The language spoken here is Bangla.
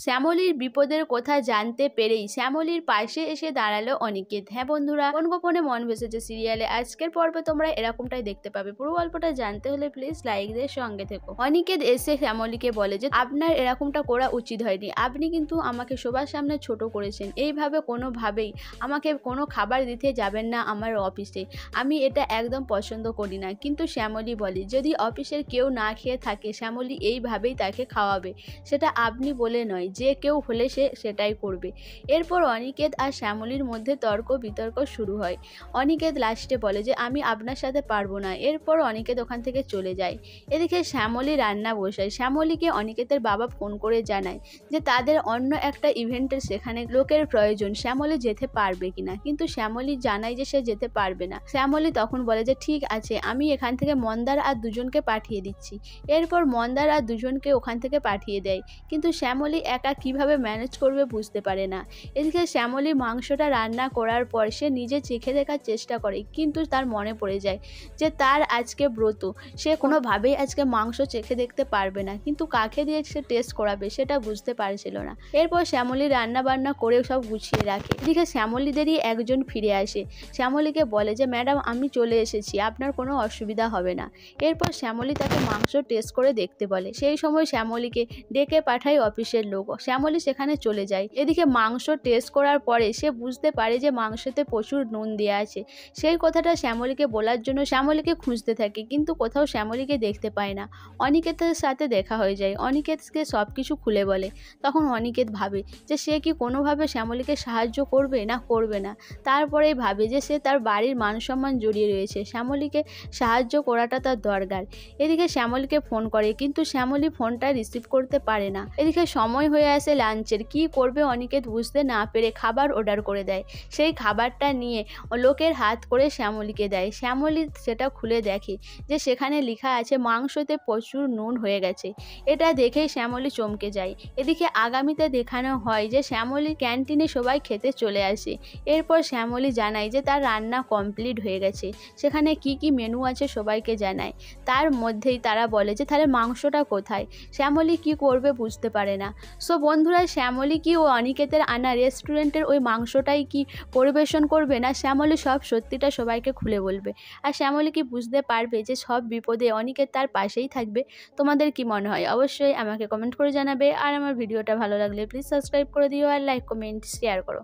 শ্যামলীর বিপদের কথা জানতে পেরেই শ্যামলীর পাশে এসে দাঁড়ালো অনিকেত। হ্যাঁ বন্ধুরা, কোন গোপনে মন ভেসেছে সিরিয়ালে আজকের পর্বে তোমরা এরকমটাই দেখতে পাবে। পুরো গল্পটা জানতে হলে প্লিজ লাইক দিয়ে সঙ্গে থেকো। অনিকেত এসে শ্যামলীকে বলে যে আপনার এরকমটা করা উচিত হয়নি, আপনি কিন্তু আমাকে সবার সামনে ছোট করেছেন, এইভাবে কোনোভাবেই আমাকে কোনো খাবার দিতে যাবেন না আমার অফিসে, আমি এটা একদম পছন্দ করি না। কিন্তু শ্যামলী বলে যদি অফিসের কেউ না খেয়ে থাকে শ্যামলী এইভাবেই তাকে খাওয়াবে, সেটা আপনি বলে নয়, যে কেউ হলে সে সেটাই করবে। এরপর অনিকেত আর শ্যামলীর মধ্যে তর্ক বিতর্ক শুরু হয়। অনিকেত লাস্টে বলে যে আমি আপনার সাথে পারবো না। এরপর অনিকেত ওখান থেকে চলে যায়। এদিকে শ্যামলী রান্না বসায়। শ্যামলীকে অনিকেতের বাবা ফোন করে জানায় যে তাদের অন্য একটা ইভেন্টের সেখানে লোকের প্রয়োজন, শ্যামলী যেতে পারবে কিনা। কিন্তু শ্যামলী জানায় যে সে যেতে পারবে না। শ্যামলী তখন বলে যে ঠিক আছে, আমি এখান থেকে মন্দার আর দুজনকে পাঠিয়ে দিচ্ছি। এরপর মন্দার আর দুজনকে ওখান থেকে পাঠিয়ে দেয়। কিন্তু শ্যামলী একা কিভাবে ম্যানেজ করবে বুঝতে পারে না। এদিকে শ্যামলী মাংসটা রান্না করার পর সে নিজে চেখে দেখার চেষ্টা করে, কিন্তু তার মনে পড়ে যায় যে তার আজকে ব্রত, সে কোনোভাবেই আজকে মাংস চেখে দেখতে পারবে না। কিন্তু কাকে দিয়ে সে টেস্ট করাবে সেটা বুঝতে পারছিল না। এরপর শ্যামলী রান্না বান্না করে সব গুছিয়ে রাখে। এদিকে শ্যামলীদেরই একজন ফিরে আসে। শ্যামলীকে বলে যে ম্যাডাম আমি চলে এসেছি, আপনার কোনো অসুবিধা হবে না। এরপর শ্যামলী তাকে মাংস টেস্ট করে দেখতে বলে। সেই সময় শ্যামলীকে ডেকে পাঠায় অফিসের লোক। শ্যামলী সেখানে চলে যায়। এদিকে মাংস টেস্ট করার পরে সে বুঝতে পারে যে মাংসতে প্রচুর নুন দেওয়া আছে। সেই কথাটা শ্যামলীকে বলার জন্য শ্যামলীকে খুঁজতে থাকে, কিন্তু কোথাও শ্যামলীকে দেখতে পায় না। অনিকেতের সাথে দেখা হয়ে যায়। অনিকেতকে সব কিছু খুলে বলে। তখন অনিকেত ভাবে যে সে কি কোনোভাবে শ্যামলীকে সাহায্য করবে না করবে না। তারপরেই ভাবে যে সে তার বাড়ির মান সম্মান জড়িয়ে রয়েছে, শ্যামলীকে সাহায্য করাটা তার দরকার। এদিকে শ্যামলীকে ফোন করে, কিন্তু শ্যামলী ফোনটা রিসিভ করতে পারে না। এদিকে সময় হয়ে আসে লাঞ্চের। কি করবে অনিকেত বুঝতে না পেরে খাবার অর্ডার করে দেয়। সেই খাবারটা নিয়ে লোকের হাত করে শ্যামলীকে দেয়। শ্যামলী সেটা খুলে দেখে যে সেখানে লেখা আছে মাংসতে প্রচুর নুন হয়ে গেছে। এটা দেখেই শ্যামলী চমকে যায়। এদিকে আগামীতে দেখানো হয় যে শ্যামলী ক্যান্টিনে সবাই খেতে চলে আসে। এরপর শ্যামলী জানায় যে তার রান্না কমপ্লিট হয়ে গেছে, সেখানে কি কি মেনু আছে সবাইকে জানায়। তার মধ্যেই তারা বলে যে তাহলে মাংসটা কোথায়। শ্যামলী কি করবে বুঝতে পারে না। সো বন্ধুরা, শ্যামলী কি ও অনিকেতের আনা রেস্টুরেন্টের ওই মাংসটাই কি পরিবেশন করবে, না শ্যামলী সব সত্যিটা সবাইকে খুলে বলবে? আর শ্যামলী কি বুঝতে পারবে যে সব বিপদে অনিকেত তার পাশেই থাকবে? তোমাদের কি মনে হয় অবশ্যই আমাকে কমেন্ট করে জানাবে। আর আমার ভিডিওটা ভালো লাগলে প্লিজ সাবস্ক্রাইব করে দিও আর লাইক কমেন্ট শেয়ার করো।